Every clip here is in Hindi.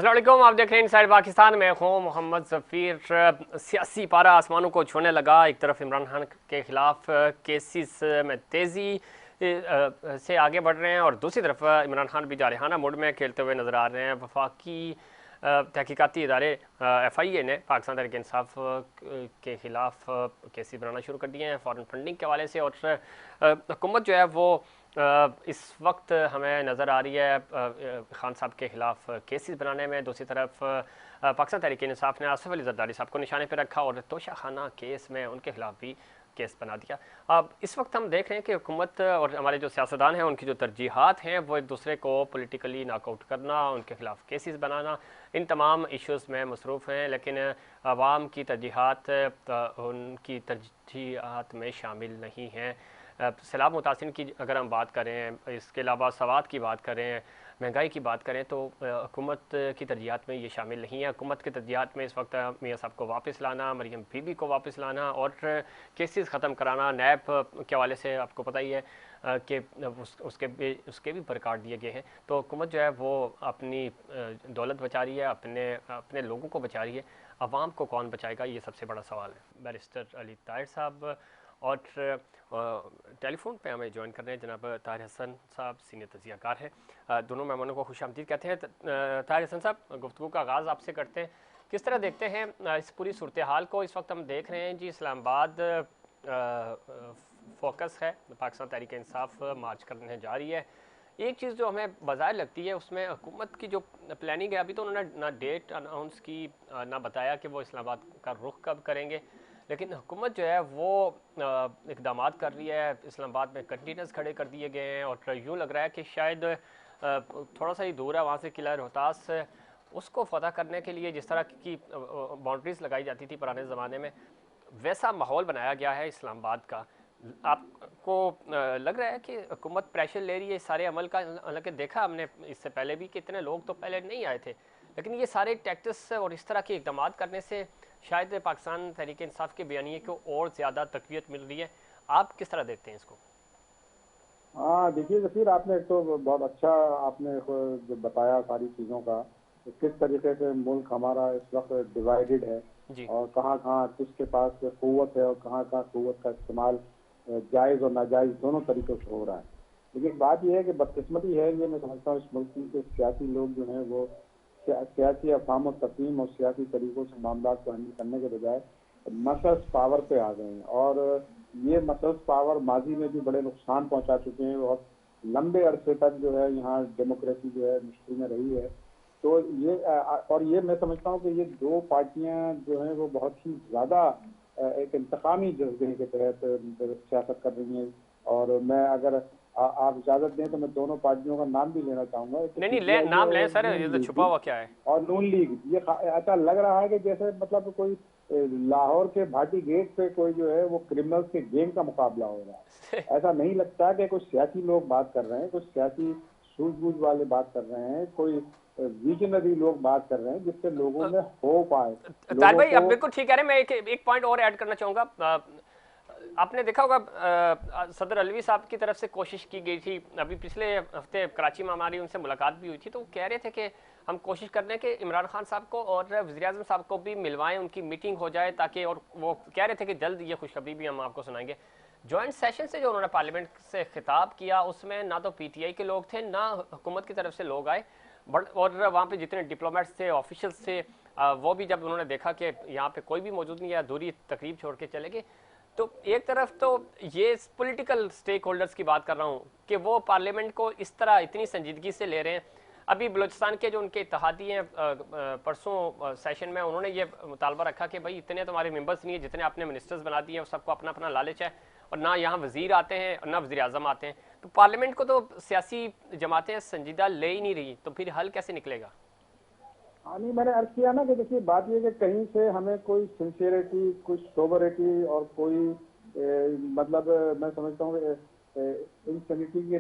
अस्सलाम वालेकुम, आप देख रहे हैं इनसाइड पाकिस्तान में हूँ मोहम्मद ज़फ़ीर। सियासी पारा आसमानों को छूने लगा। एक तरफ इमरान खान के खिलाफ केसेस में तेज़ी से आगे बढ़ रहे हैं और दूसरी तरफ इमरान खान भी जारहाना मूड में खेलते हुए नज़र आ रहे हैं। वफाकी तहकीकाती इदारे FIA ने पाकिस्तान तहरीक इंसाफ के खिलाफ केसेस बनाना शुरू कर दिए हैं फॉरेन फंडिंग के हवाले से। और हुकूमत जो है वो इस वक्त हमें नज़र आ रही है खान साहब के खिलाफ केसेस बनाने में। दूसरी तरफ पाकिस्तान तहरीक इंसाफ ने आसिफ अली जरदारी साहब को निशाने पर रखा और तोशा खाना केस में उनके खिलाफ भी केस बना दिया। अब इस वक्त हम देख रहे हैं कि हुकूमत और हमारे जो सियासतदान हैं उनकी जो तरजीहात हैं वो एक दूसरे को पॉलिटिकली नॉकआउट करना, उनके खिलाफ केसेस बनाना, इन तमाम इश्यूज़ में मसरूफ़ हैं। लेकिन आवाम की तरजीहात उनकी तरजीहात में शामिल नहीं हैं। सैलाब मुतासिन की अगर हम बात करें, इसके अलावा सवात की बात करें, महंगाई की बात करें, तो हुकूमत की तरजीहात में ये शामिल नहीं है। हुकूमत की तरजीहात में इस वक्त मियाँ साहब को वापस लाना, मरियम बीबी को वापस लाना और केसेस ख़त्म कराना। नैब के हवाले से आपको पता ही है कि उसके भी बरकाट दिए गए हैं। तो हुकूमत जो है वो अपनी दौलत बचा रही है, अपने अपने लोगों को बचा रही है। अवाम को कौन बचाएगा, ये सबसे बड़ा सवाल है। बैरिस्टर अली ताहिर साहब और टेलीफोन पे हमें ज्वाइन कर रहे हैं जनाब ताहिर हसन साहब, सीनियर तजियाकार हैं। दोनों मेहमानों को खुशामदीद कहते हैं। ताहिर हसन साहब, गुफ्तगू का आगाज़ आपसे करते हैं। किस तरह देखते हैं इस पूरी सूरत हाल को? इस वक्त हम देख रहे हैं जी इस्लामाबाद फोकस है, पाकिस्तान तहरीक इंसाफ मार्च करने जा रही है। एक चीज़ जो हमें बाजार लगती है उसमें हुकूमत की जो प्लानिंग है, अभी तो उन्होंने ना डेट अनाउंस की, ना बताया कि वो इस्लामाबाद का रुख कब करेंगे, लेकिन हुकूमत जो है वो इकदाम कर रही है। इस्लामाबाद में कंटेनर्स खड़े कर दिए गए हैं और यूँ लग रहा है कि शायद थोड़ा सा ही दूर है वहाँ से किला रोहतास, उसको फतह करने के लिए जिस तरह की बाउंड्रीज लगाई जाती थी पुराने ज़माने में, वैसा माहौल बनाया गया है इस्लामाबाद का। आपको लग रहा है कि हुकूमत प्रेशर ले रही है इस सारे अमल का? हालांकि देखा हमने इससे पहले भी कि इतने लोग तो पहले नहीं आए थे, लेकिन ये सारे टैक्टिक्स और इस तरह के इकदाम करने से शायद पाकिस्तान तहरीक इंसाफ के बयानिए को और ज़्यादा तकवीत मिल रही है। आप किस तरह देखते हैं इसको? हाँ, देखिए जफीर, आपने एक तो बहुत अच्छा आपने जो बताया सारी चीज़ों का, कि किस तरीके से मुल्क हमारा इस वक्त डिवाइडेड है जी। और कहाँ कहाँ किसके पास क़ुव्वत है और कहाँ कहाँ क़ुव्वत का इस्तेमाल जायज़ और नाजायज़ दोनों तरीक़ों से हो रहा है। लेकिन बात यह है कि बदकिस्मती है, ये मैं समझता हूँ इस मुल्क के सियासी लोग जो हैं वो सियासी अफ़हाम और तफ़हीम और सियासी तरीक़ों से मामला को हैंडल करने के बजाय मसल्स पावर पे आ गए हैं। और ये मसल्स पावर माजी में भी बड़े नुकसान पहुंचा चुके हैं और लंबे अरसे तक जो है यहाँ डेमोक्रेसी जो है मुश्किल में रही है। तो ये और ये मैं समझता हूँ कि ये दो पार्टियां जो हैं वो बहुत ही ज़्यादा एक इंतकामी जज्बे के तहत सियासत कर रही हैं। और मैं अगर आप इजाज़त दें तो मैं दोनों पार्टियों का नाम भी लेना चाहूँगा, एक नहीं नहीं, PTI नाम लें और सर, नून ये तो लीग छुपा की। हुआ क्या है? और नून लीग, ये ऐसा लग रहा है कि जैसे मतलब कोई लाहौर के भाटी गेट पे कोई जो है वो क्रिमिनल्स के गेम का मुकाबला हो रहा है। ऐसा नहीं लगता कि कुछ सियासी लोग बात कर रहे हैं, कुछ सियासी सूझबूझ वाले बात कर रहे हैं, कोई विजनरी लोग बात कर रहे हैं जिससे लोगों में होप आए, तार लोगों भाई आप को। बिल्कुल ठीक कह रहे हैं। मैं एक पॉइंट और ऐड करना चाहूँगा। आपने देखा होगा सदर अलवी साहब की तरफ से कोशिश की गई थी, अभी पिछले हफ्ते कराची में हमारी उनसे मुलाकात भी हुई थी, तो वो कह रहे थे कि हम कोशिश कर रहे हैं कि इमरान खान साहब को और वज़ीर आज़म साहब को भी मिलवाएं, उनकी मीटिंग हो जाए ताकि, और वो कह रहे थे कि जल्द ये खुशखबरी भी हम आपको सुनाएंगे। जॉइंट सेशन से जो उन्होंने पार्लियामेंट से खिताब किया उसमें ना तो PTI के लोग थे ना हुकूमत की तरफ से लोग आए, बट और वहाँ पे जितने डिप्लोमेट्स थे, ऑफिशियल्स थे, वो भी जब उन्होंने देखा कि यहाँ पे कोई भी मौजूद नहीं है, अधूरी तकरीब छोड़ के चले गए। तो एक तरफ तो ये पॉलिटिकल स्टेक होल्डर्स की बात कर रहा हूँ कि वो पार्लियामेंट को इस तरह इतनी संजीदगी से ले रहे हैं। अभी बलूचिस्तान के जो उनके इत्तेहादी हैं, परसों सेशन में उन्होंने ये मुतालबा रखा कि भाई इतने तो हमारे मेंबर्स नहीं है जितने आपने मिनिस्टर्स बना दिए हैं, सबको अपना अपना लालच है और ना यहाँ वजीर आते हैं और ना वज़ीर आज़म आते हैं। तो पार्लियामेंट को तो सियासी जमातें संजीदा ले ही नहीं रही, तो फिर हल कैसे निकलेगा? हाँ, नहीं, मैंने अर्ज किया ना कि देखिए बात यह कि कहीं से हमें कोई सिंसियरिटी, कुछ सोबरिटी और कोई मतलब मैं समझता हूँ कि इंसनिटी के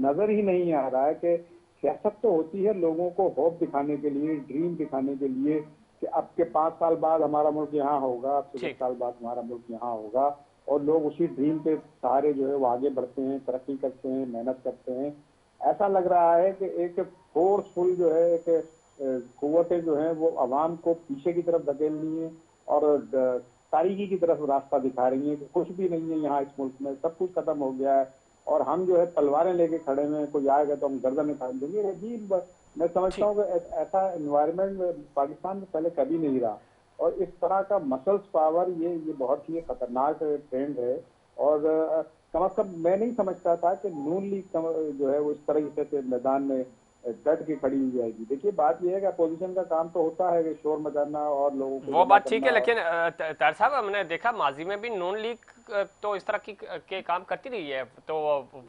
नजर ही नहीं आ रहा है कि सियासत तो होती है लोगों को होप दिखाने के लिए, ड्रीम दिखाने के लिए कि अब के 5 साल बाद हमारा मुल्क यहाँ होगा, अब से 10 ठीक। साल बाद हमारा मुल्क यहाँ होगा। और लोग उसी ड्रीम के सहारे जो है वो आगे बढ़ते हैं, तरक्की करते हैं, मेहनत करते हैं। ऐसा लग रहा है कि एक फोर्सफुल जो है, एक कुव्वतें जो हैं वो अवाम को पीछे की तरफ धकेलनी है और तारीकी की तरफ रास्ता दिखा रही है कि कुछ भी नहीं है यहाँ इस मुल्क में, सब कुछ खत्म हो गया है और हम जो है तलवारें लेके खड़े हैं, कोई आएगा तो हम गर्दन निकाल देंगे। अजीब, मैं समझता हूँ कि ऐसा एनवायरनमेंट पाकिस्तान में पहले कभी नहीं रहा और इस तरह का मसल्स पावर ये बहुत ही खतरनाक ट्रेंड है। और कम अज कम मैं नहीं समझता था कि नून लीग जो है वो इस तरीके से मैदान में डट के खड़ी हो जाएगी। देखिए बात यह है कि अपोजिशन का काम तो होता है कि शोर मचाना और लोगों को वो बात ठीक है, लेकिन तार साहब हमने देखा माजी में भी नून लीग तो इस तरह के काम करती रही है, तो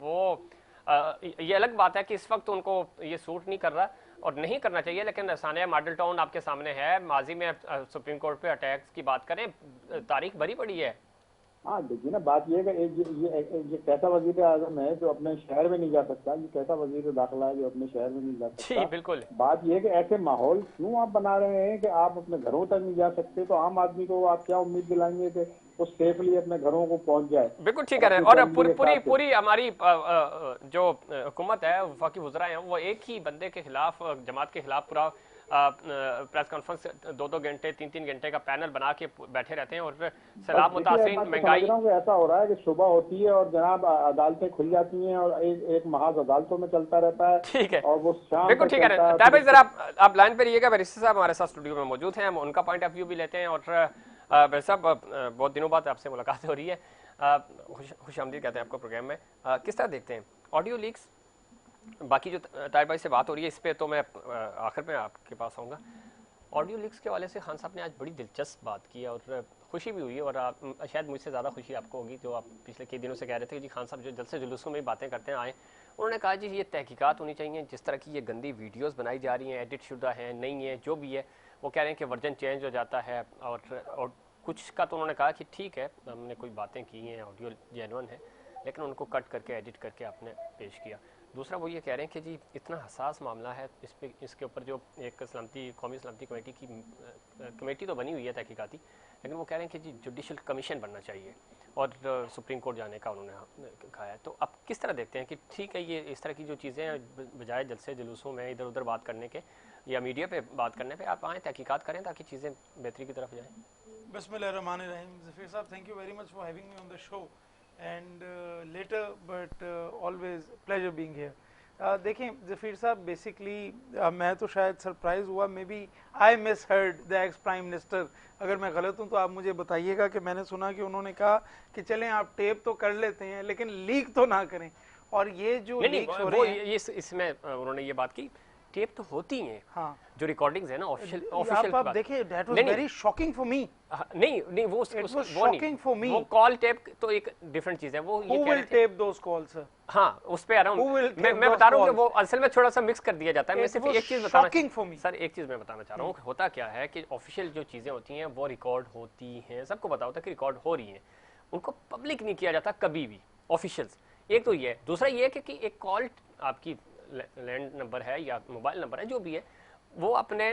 वो ये अलग बात है कि इस वक्त उनको ये सूट नहीं कर रहा और नहीं करना चाहिए। लेकिन सानिया मॉडल टाउन आपके सामने है, माजी में सुप्रीम कोर्ट पे अटैक्स की बात करें, तारीख भरी पड़ी है। हाँ देखिए ना, बात ये है कि ये कैसा वजीर आजम है जो अपने शहर में नहीं जा सकता, ये कैसा वजीर दाखिला है जो अपने शहर में नहीं जा सकता। जी बिल्कुल। बात ये है कि ऐसे माहौल क्यों आप बना रहे हैं कि आप अपने घरों तक नहीं जा सकते, तो आम आदमी को आप क्या उम्मीद दिलाएंगे कि वो सेफली अपने घरों को पहुंच जाए। बिल्कुल ठीक है। और पूरी हमारी जो हुकूमत है, वफाकी वज़रा है, वो एक ही बंदे के खिलाफ, जमात के खिलाफ पूरा प्रेस कॉन्फ्रेंस 2-2 घंटे 3-3 घंटे का पैनल बना के बैठे रहते हैं और सैलाब मुतासिरीन महंगाई। ऐसा हो रहा है कि सुबह होती है और जनाब अदालतें खुल जाती हैं और एक महाज अदालतों में चलता रहता है। ठीक है, और वो शाम बिल्कुल ठीक है। ताहिर भाई जरा आप लाइन पे रहिएगा, बैरिस्टर साहब हमारे साथ स्टूडियो में मौजूद हैं, हम उनका पॉइंट ऑफ व्यू भी लेते हैं। और बैरिस्टर साहब, बहुत दिनों बाद आपसे मुलाकात हो रही है, खुशामदीद कहते हैं आपको प्रोग्राम में। किस तरह देखते हैं ऑडियो लीक्स? बाकी जो ताहिर भाई से बात हो रही है इस पे तो मैं आखिर में आपके पास आऊँगा। ऑडियो लीक्स के हवाले से खान साहब ने आज बड़ी दिलचस्प बात की है और खुशी भी हुई है, और शायद मुझसे ज़्यादा खुशी आपको होगी, जो आप पिछले कई दिनों से कह रहे थे कि जी खान साहब जो जलसे जुलूसों में बातें करते हैं आए, उन्होंने कहा जी ये तहकीकात होनी चाहिए, जिस तरह की ये गंदी वीडियोज़ बनाई जा रही हैं, एडिट शुदा हैं, नहीं है, जो भी है, वो कह रहे हैं कि वर्जन चेंज हो जाता है। और कुछ का तो उन्होंने कहा कि ठीक है, हमने कोई बातें की हैं, ऑडियो जेन्युइन है, लेकिन उनको कट करके एडिट करके आपने पेश किया। दूसरा वो ये कह रहे हैं कि जी इतना हसास मामला है, इसके ऊपर जो एक कौमी सलामती कमेटी की कमेटी तो बनी हुई है तहकीकाती, लेकिन वो कह रहे हैं कि जी जुडिशल कमीशन बनना चाहिए और सुप्रीम कोर्ट जाने का उन्होंने कहा है। तो आप किस तरह देखते हैं कि ठीक है ये इस तरह की जो चीज़ें हैं, बजाय जलसे जुलूसों में इधर उधर बात करने के या मीडिया पे बात करने पे, आप आएँ तहकीकात करें ताकि चीज़ें बेहतरी की तरफ जाएँ। बिस्मिल्लाहिर्रहमानिर्रहीम। ज़फ़ीर साहब, thank you very much for having me on the show and later but always pleasure being here. देखें ज़फ़ीर साहब, बेसिकली मैं तो शायद सरप्राइज़ हुआ, maybe I misheard the ex prime minister. अगर मैं गलत हूँ तो आप मुझे बताइएगा कि मैंने सुना कि उन्होंने कहा कि चलें आप टेप तो कर लेते हैं लेकिन लीक तो ना करें। और ये जो लीक्स हो रहे हैं, इसमें उन्होंने ये बात की, टेप तो होती हैं, हाँ, जो रिकॉर्डिंग्स है ना ऑफिशियल आप देखिए, that was very shocking for me. नहीं वो शॉकिंग फॉर मी। वो कॉल टेप तो एक डिफरेंट चीज है, वो ये कह रहे थे टेप दोस कॉल्स। हाँ, उस पे आ रहा हूँ मैं बता रहा हूँ कि वो असल में थोड़ा सा मिक्स कर दिया जाता है। मैं सिर्फ एक चीज बताना सर, एक चीज मैं बताना चाह रहा हूँ, होता क्या है कि ऑफिशियल जो चीजें होती हैं वो रिकॉर्ड होती हैं, सबको पता होता है कि रिकॉर्ड हो रही हैं, उनको पब्लिक नहीं किया जाता कभी भी ऑफिशियल्स। एक तो ये, दूसरा ये है कि एक कॉल आपकी लैंड नंबर है या मोबाइल नंबर है, जो भी है, वो आपने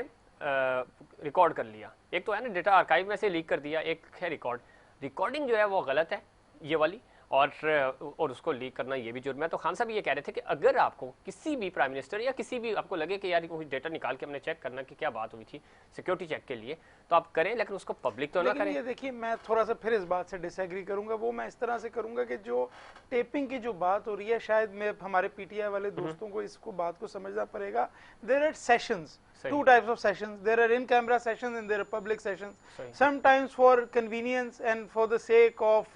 रिकॉर्ड कर लिया। एक तो है ना डेटा आर्काइव में से लीक कर दिया, एक है रिकॉर्डिंग जो है वो गलत है ये वाली, और उसको लीक करना ये भी जुर्म है। तो खान साहब ये कह रहे थे कि अगर आपको किसी भी प्राइम मिनिस्टर या किसी भी आपको लगे कि यार कोई डेटा निकाल के हमने चेक करना कि क्या बात हुई थी सिक्योरिटी चेक के लिए, तो आप करें, लेकिन उसको पब्लिक तो ना करें। ये देखिए, मैं थोड़ा सा फिर इस बात से डिसएग्री करूंगा। वो मैं इस तरह से करूंगा कि जो टेपिंग की जो बात हो रही है, शायद मैं हमारे पीटीआई वाले दोस्तों को इसको बात को समझना पड़ेगा। There are sessions, two types of sessions. There are in camera sessions and there are public sessions. Sometimes for convenience and for the sake of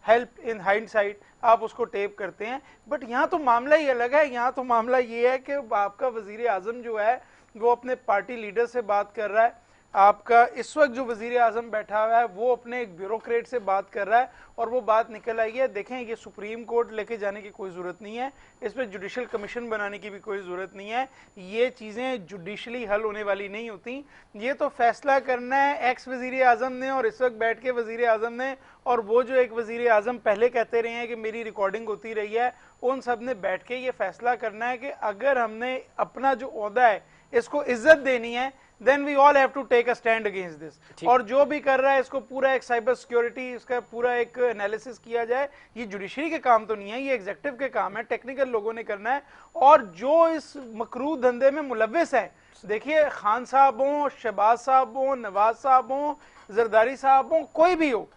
help in hindsight आप उसको टेप करते हैं, बट यहाँ तो मामला ही अलग है। यहाँ तो मामला ये है कि आपका वजीर आजम जो है वो अपने पार्टी लीडर से बात कर रहा है, आपका इस वक्त जो वजीर आजम बैठा हुआ है वो अपने एक ब्यूरोक्रेट से बात कर रहा है, और वो बात निकल आई है। देखें, ये सुप्रीम कोर्ट लेके जाने की कोई ज़रूरत नहीं है, इस पर जुडिशल कमीशन बनाने की भी कोई ज़रूरत नहीं है, ये चीज़ें जुडिशली हल होने वाली नहीं होती। ये तो फैसला करना है एक्स वजीर आजम ने, और इस वक्त बैठ के वजीर आजम ने, और वो जो एक वजीर आजम पहले कहते रहे हैं कि मेरी रिकॉर्डिंग होती रही है, उन सब ने बैठ के ये फैसला करना है कि अगर हमने अपना जो ओहदा है इसको इज्जत देनी है, then we all have to take a stand against this। और जो भी कर रहा है इसको पूरा एक साइबर सिक्योरिटी, इसका पूरा एक एनालिसिस किया जाए। ये जुडिशरी के काम तो नहीं है, ये एग्जीक्यूटिव के काम है, टेक्निकल लोगों ने करना है। और जो इस मकरूह धंधे में मुलव्विस है, देखिए खान साहब हो, शहबाज साहब हो, नवाज साहब हो, जरदारी साहब हो, कोई भी हो,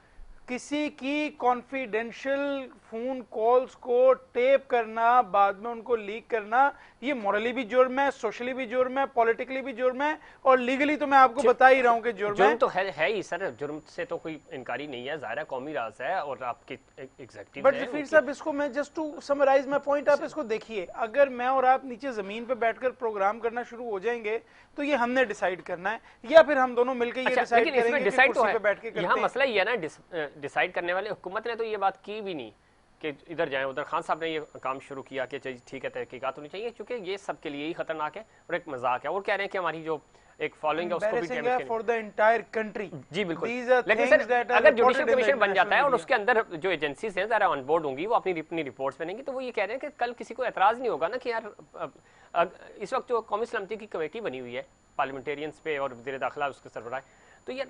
किसी की कॉन्फिडेंशियल फोन कॉल्स को टेप करना, बाद में उनको लीक करना, ये मॉरली भी जुर्म है, सोशली भी जुर्म है, पॉलिटिकली भी जुर्म है, और लीगली तो मैं आपको बता ही रहा हूं कि जुर्म जुर्म तो है ही सर, जुर्म से तो कोई इनकारी नहीं है, ज़ाहिर है कौमी राज है और आपके एग्जीक्यूटिव बट जफीर साहब, इसको मैं just to summarise my point, आप इसको देखिए, अगर मैं और आप नीचे जमीन पे बैठकर प्रोग्राम करना शुरू हो जाएंगे तो ये हमने डिसाइड करना है, या फिर हम दोनों मिलकर ये डिसाइड लेकिन इसमें करेंगे डिसाइड तो कुर्सी है, पे बैठ के करते यहाँ हैं। मसला ये है ना, डिसाइड करने वाले हुकूमत ने तो ये बात की भी नहीं कि इधर जाएं उधर। खान साहब ने ये काम शुरू किया कि ठीक है तहकीकात होनी चाहिए, क्योंकि ये सबके लिए ही खतरनाक है और एक मजाक है, और कह रहे हैं कि हमारी जो एक फॉलोइंग है उसको भी डैमेज करनी फॉर द एंटायर कंट्री। जी बिल्कुल। लेकिन सर अगर जुडिशल कमीशन बन जाता है और उसके अंदर जो एजेंसीज हैं ज़रा ऑन बोर्ड होंगी, वो अपनी रिपोर्ट्स बनेंगी, तो वो ये कह रहे हैं कि कल किसी को एतराज़ नहीं होगा ना कि यार इस वक्त जो कौमी सलामती की कमेटी बनी हुई है पार्लियामेंटेरियंस पे और वज़ीर दाखिला उसके सरबराह, तो यार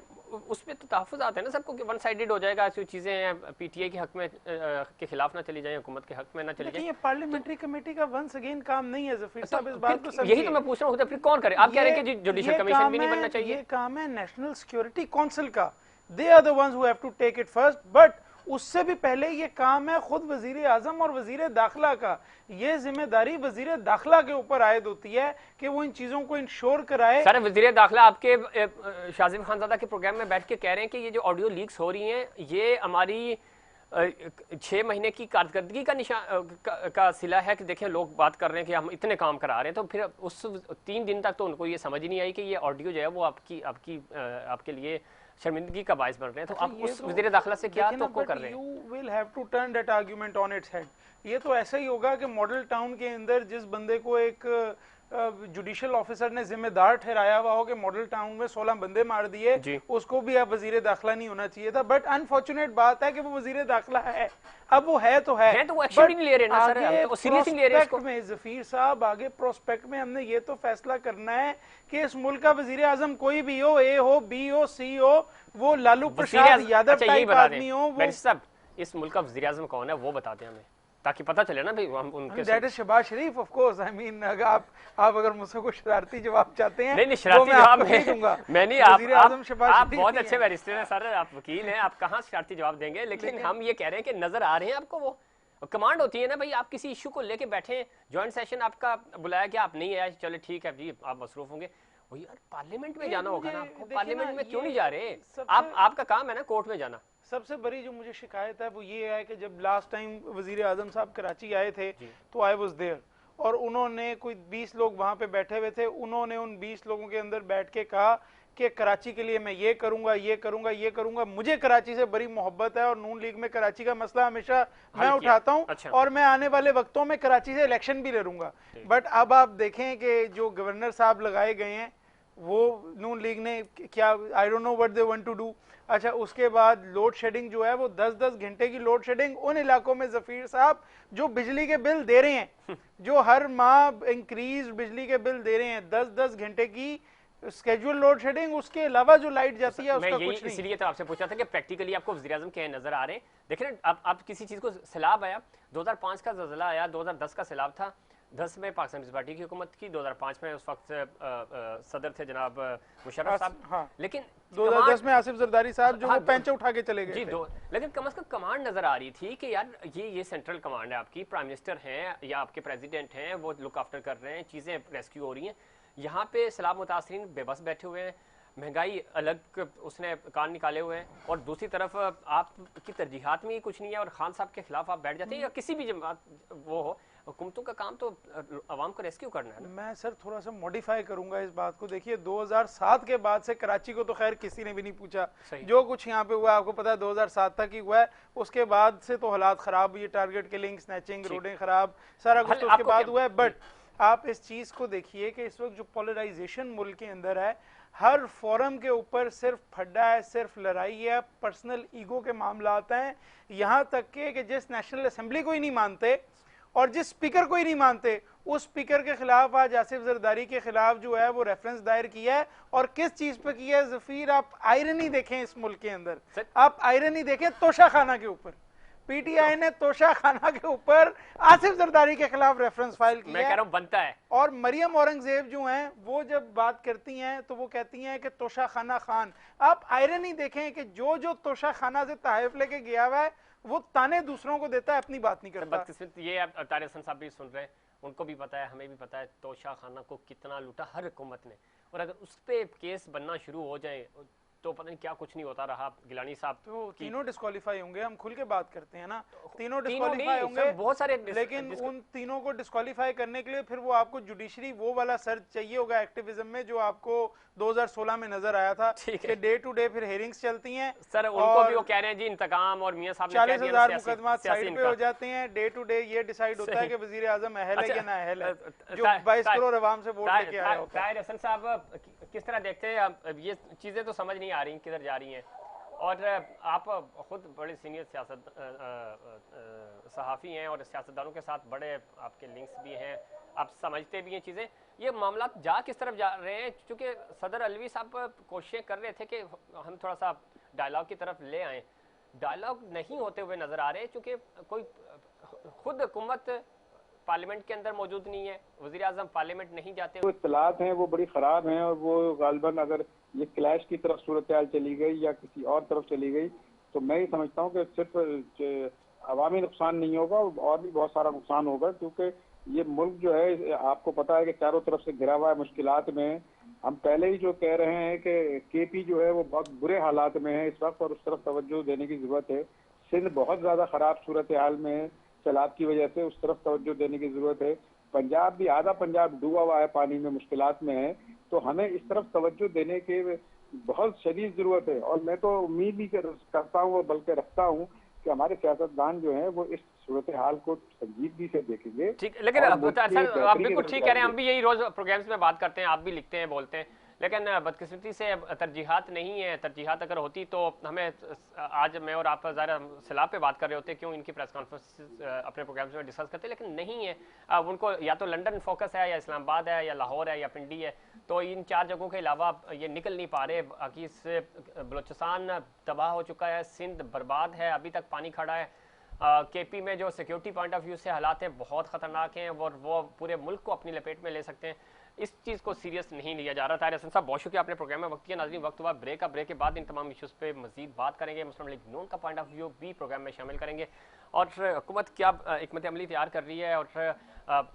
उसमें तो तहफ़्फ़ुज़ात है ना सबको कि वन साइडेड हो जाएगा, ऐसी चीज़ें हैं पीटीआई के हक में के खिलाफ ना चली जाए, हुकूमत के हक में ना चली जाए। ये पार्लियामेंट्री कमेटी का वंस अगेन काम नहीं है जफीर साहब, इस बात को यही तो मैं पूछ रहा हूँ, फिर कौन करे? आप कह रहे हैं कि जुडिशल कमीशन भी नहीं बनना चाहिए? ये काम है नेशनल सिक्योरिटी काउंसिल का, they are the ones who have to take it first, but उससे भी पहले ये काम है खुद वजीर आजम और वजीर दाखिला का। ये जिम्मेदारी वजीर दाखिला के ऊपर आयद होती है कि वो इन चीजों को इंश्योर कराए। सर वजीर दाखिला आपके शाजिब खानजादा के प्रोग्राम में बैठ के कह रहे हैं कि ये जो ऑडियो लीक्स हो रही हैं ये हमारी 6 महीने की कारकर्दगी का निशान का सिला है कि देखें लोग बात कर रहे हैं कि हम इतने काम करा रहे हैं। तो फिर उस 3 दिन तक तो उनको ये समझ ही नहीं आई कि ये ऑडियो जो है वो आपके लिए शर्मिंदगी का बायस बन रहे हैं। तो आप उस वज़ीर दाखिला से क्या तो कर रहे हैं? You will have to turn that argument on its head. ये तो ऐसा ही होगा कि मॉडल टाउन के अंदर जिस बंदे को एक जुडिशियल ऑफिसर ने जिम्मेदार ठहराया हुआ हो कि मॉडल टाउन में 16 बंदे मार दिए, उसको भी अब वजीर दाखिला नहीं होना चाहिए था। बट अनफॉर्चुनेट बात है कि वो वजीर दाखिला है, अब वो है तो है तो वो एक्शन नहीं ले रहे ना सर, वो सीरियसली ले रहे हैं इसको। में जफीर साहब आगे प्रोस्पेक्ट में हमने ये तो फैसला करना है कि इस मुल्क का वजीर आजम कोई भी हो, ए हो, बी हो, सी हो, वो लालू प्रसाद यादव टाइप आदमी हो, वो सब इस मुल्क का वजीर आजम कौन है वो बताते हैं हमें, ताकि पता चले ना भाई हम उनके। That is Shahbaz Sharif of course. I mean अगर आप अगर मुझसे कोई शरारती जवाब चाहते हैं, नहीं शरारती जवाब नहीं दूंगा। मैं नहीं, आप बहुत अच्छे बैरिस्टर हैं सर, आप वकील हैं, आप कहाँ शरारती जवाब देंगे। लेकिन हम ये कह रहे हैं कि नजर आ रहे हैं आपको, वो कमांड होती है ना भाई, आप किसी इशू को लेके बैठे, ज्वाइंट सेशन आपका बुलाया गया, आप नहीं आए, चलो ठीक है जी आप मसरूफ होंगे, वो यार पार्लियामेंट में जाना होगा ना आपको, पार्लियामेंट में क्यों नहीं जा रहे? आपका काम है ना कोर्ट में जाना। सबसे बड़ी जो मुझे शिकायत है वो ये है कि जब लास्ट टाइम वजीर आजम साहब कराची आए थे तो आई वाज देयर, और उन्होंने कोई 20 लोग वहां पे बैठे हुए थे, उन्होंने उन 20 लोगों के अंदर बैठ के कहा कि कराची के लिए मैं ये करूंगा, ये करूंगा, ये करूंगा। मुझे कराची से बड़ी मोहब्बत है और नून लीग में कराची का मसला हमेशा मैं उठाता हूं। अच्छा। और मैं आने वाले वक्तों में कराची से इलेक्शन भी लड़ूंगा। बट अब आप देखें कि जो गवर्नर साहब लगाए गए हैं वो नून लीग ने क्या, I don't know what they want to do. अच्छा, उसके बाद लोड शेडिंग जो है वो 10-10 घंटे की लोड शेडिंग उन इलाकों में जफीर साहब जो बिजली के बिल दे रहे हैं, जो हर माह इंक्रीज बिजली के बिल दे रहे हैं, 10-10 घंटे की स्केड्यूल लोड शेडिंग, उसके अलावा जो लाइट जाती है उसका कुछ नहीं। इसलिए तो आपसे पूछा था कि प्रैक्टिकली आपको वज़ीर आज़म के नजर आ रहे हैं। देखिए ना, आप किसी चीज को सैलाब आया, 2005 का ज़लज़ला आया, 2010 का सैलाब था, 10 में पाकिस्तान पीपल्स पार्टी की हुकूमत की, 2005 में उस वक्त सदर थे जनाब मुशर्रफ साहब। हाँ। लेकिन 2010 में आसिफ जरदारी साहब जो पेंच उठा के चले गए जी लेकिन कम से कम कमांड नजर आ रही थी कि यार ये सेंट्रल कमांड है आपकी, प्राइम मिनिस्टर हैं या आपके प्रेसिडेंट हैं, वो लुक आफ्टर कर रहे हैं, चीजें रेस्क्यू हो रही हैं। यहाँ पे सैलाब मुतासरीन बेबस बैठे हुए हैं, महंगाई अलग उसने कान निकाले हुए हैं, और दूसरी तरफ आपकी तरजीहात में ही कुछ नहीं है और खान साहब के खिलाफ आप बैठ जाते हैं, या किसी भी जमात वो हो, हुकूमतों का काम तो अवाम को रेस्क्यू करना है ना। मैं सर थोड़ा सा मॉडिफाई करूंगा इस बात को। देखिए 2007 के बाद से कराची को तो खैर किसी ने भी नहीं पूछा, जो कुछ यहाँ पे हुआ आपको पता है 2007 तक ही हुआ है। उसके बाद से तो हालात खराब हुई, टारगेट किलिंग, स्नैचिंग, रोडें खराब, सारा कुछ तो उसके बाद हुआ है। बट आप इस चीज को देखिए कि इस वक्त जो पोलराइजेशन मुल्क के अंदर है, हर फोरम के ऊपर सिर्फ फड्डा है, सिर्फ लड़ाई है, पर्सनल ईगो के मामलात हैं। यहाँ तक कि जिस नेशनल असेंबली को ही नहीं मानते और जिस स्पीकर को ही नहीं मानते, उस स्पीकर के खिलाफ आज आसिफ जरदारी के खिलाफ जो है वो रेफरेंस दायर किया है। और किस चीज पे किया है जफीर, आप आयरनी देखें इस मुल्क के अंदर, आप आयरनी देखें तोशा खाना के ऊपर। पीटीआई ने तोशा खाना के ऊपर आसिफ जरदारी के खिलाफ रेफरेंस फाइल किया। मैं कह रहा हूं बनता है। और मरियम औरंगजेब जो हैं वो जब बात करती हैं तो वो कहती हैं कि तोशा खाना खान। आप आयरनी देखें कि जो तोशा खाना से तहफ लेके गया हुआ है वो ताने दूसरों को देता है, अपनी बात नहीं करता। बदकिस्मत ये अब तारिक हसन साहब भी सुन रहे हैं, उनको भी पता है, हमें भी पता है तोशा खाना को कितना लूटा हर हुकूमत ने, और अगर उस पर केस बनना शुरू हो जाए तो पता नहीं क्या कुछ नहीं होता रहा। गिलानी साहब तो तीनों डिस्क्वालीफाई होंगे, हम खुल के बात करते हैं ना, तीनों तीनों डिस्क्वालीफाई होंगे बहुत सारे लेकिन उन तीनों को डिस्क्वालीफाई करने के लिए फिर वो आपको जुडिशरी वो वाला सर्च चाहिए होगा एक्टिविज्म में जो आपको 2016 में नजर आया था कि डे टू डे फिर हेयरिंग्स चलती हैं। सर उनको भी वो कह रहे हैं जी इंतकाम, और मियां साहब ने 40,000 मुकदमा साइड पे हो जाते हैं, डे टू डे ये डिसाइड होता है कि वजीर आजम अहल है या ना अहल है, जो 22 करोड़ अवाम से वोट लेके आया होता है। ताहिर हसन साहब किस तरह देखते हैं ये चीजें, तो समझ नहीं आ रही किधर जा रही हैं, और आप खुद बड़े सीनियर सियासत सहाफ़ी हैं और सियासतदानों के साथ बड़े आपके लिंक्स भी हैं, आप समझते भी हैं चीज़ें, ये मामला जा किस तरफ जा रहे हैं? क्योंकि सदर अलवी साहब कोशिशें कर रहे थे कि हम थोड़ा सा डायलॉग की तरफ ले आएँ, डायलॉग नहीं होते हुए नज़र आ रहे हैं, क्योंकि कोई खुद हुकूमत पार्लियामेंट के अंदर मौजूद नहीं है, वज़ीर आज़म पार्लियामेंट नहीं जाते। जो इत्तलात हैं वो बड़ी ख़राब हैं, और वो गालिबन अगर ये क्लैश की तरफ सूरत हाल चली गई या किसी और तरफ चली गई तो मैं ये समझता हूँ कि सिर्फ अवामी नुकसान नहीं होगा और भी बहुत सारा नुकसान होगा, क्योंकि ये मुल्क जो है आपको पता है कि चारों तरफ से घिरा हुआ है मुश्किलात में। हम पहले ही जो कह रहे हैं कि केपी जो है वो बहुत बुरे हालात में है इस वक्त और उस तरफ तवज्जो देने की जरूरत है। सिंध बहुत ज्यादा खराब सूरत हाल में है सैलाब की वजह से, उस तरफ तवज्जो देने की जरूरत है। पंजाब भी, आधा पंजाब डूबा हुआ है, पानी में मुश्किलात में है, तो हमें इस तरफ तवज्जो देने के बहुत शदीद जरूरत है। और मैं तो उम्मीद भी करता हूँ बल्कि रखता हूँ कि हमारे सियासतदान जो हैं वो इस सूरत हाल को संजीदगी से देखेंगे। ठीक, लेकिन आप बिल्कुल ठीक कह रहे हैं, हम भी यही रोज प्रोग्राम्स में बात करते हैं, आप भी लिखते हैं, बोलते हैं, लेकिन बदकिस्मती से तरजीहात नहीं है। तरजीहात अगर होती तो हमें, आज मैं और आप ज़रा सैलाब पे बात कर रहे होते, क्यों इनकी प्रेस कॉन्फ्रेंस अपने प्रोग्राम्स में डिस्कस करते, लेकिन नहीं है। अब उनको या तो लंदन फोकस है, या इस्लामाबाद है, या लाहौर है, या पिंडी है, तो इन चार जगहों के अलावा ये निकल नहीं पा रहे। बाकी इससे बलूचिस्तान तबाह हो चुका है, सिंध बर्बाद है, अभी तक पानी खड़ा है। केपी में जो सिक्योरिटी पॉइंट ऑफ व्यू से हालात हैं बहुत ख़तरनाक हैं, और वो पूरे मुल्क को अपनी लपेट में ले सकते हैं। इस चीज़ को सीरियस नहीं लिया जा रहा। ताहिर हसन साहब बहुत शुक्रिया, अपने प्रोग्राम में वक्त दिया। नाज़रीन वक्त हुआ ब्रेक का, ब्रेक के बाद इन तमाम इशूज़ पे मजीद बात करेंगे। मुस्लिम लीग नून का पॉइंट ऑफ व्यू भी प्रोग्राम में शामिल करेंगे, और हुकूमत क्या हिकमत अमली तैयार कर रही है, और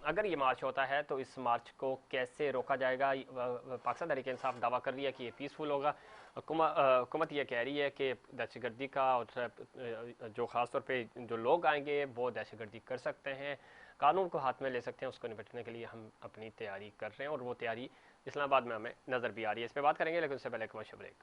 अगर ये मार्च होता है तो इस मार्च को कैसे रोका जाएगा। पाकिस्तान तहरीक इंसाफ दावा कर रही है कि ये पीसफुल होगा, हुकूमत ये कह रही है कि दहशतगर्दी का, और जो ख़ास तौर पे जो लोग आएंगे वो दहशतगर्दी कर सकते हैं, कानून को हाथ में ले सकते हैं, उसको निपटने के लिए हम अपनी तैयारी कर रहे हैं, और वो तैयारी इस्लामाबाद में हमें नज़र भी आ रही है। इस पर बात करेंगे, लेकिन उससे पहले कमर्शियल ब्रेक।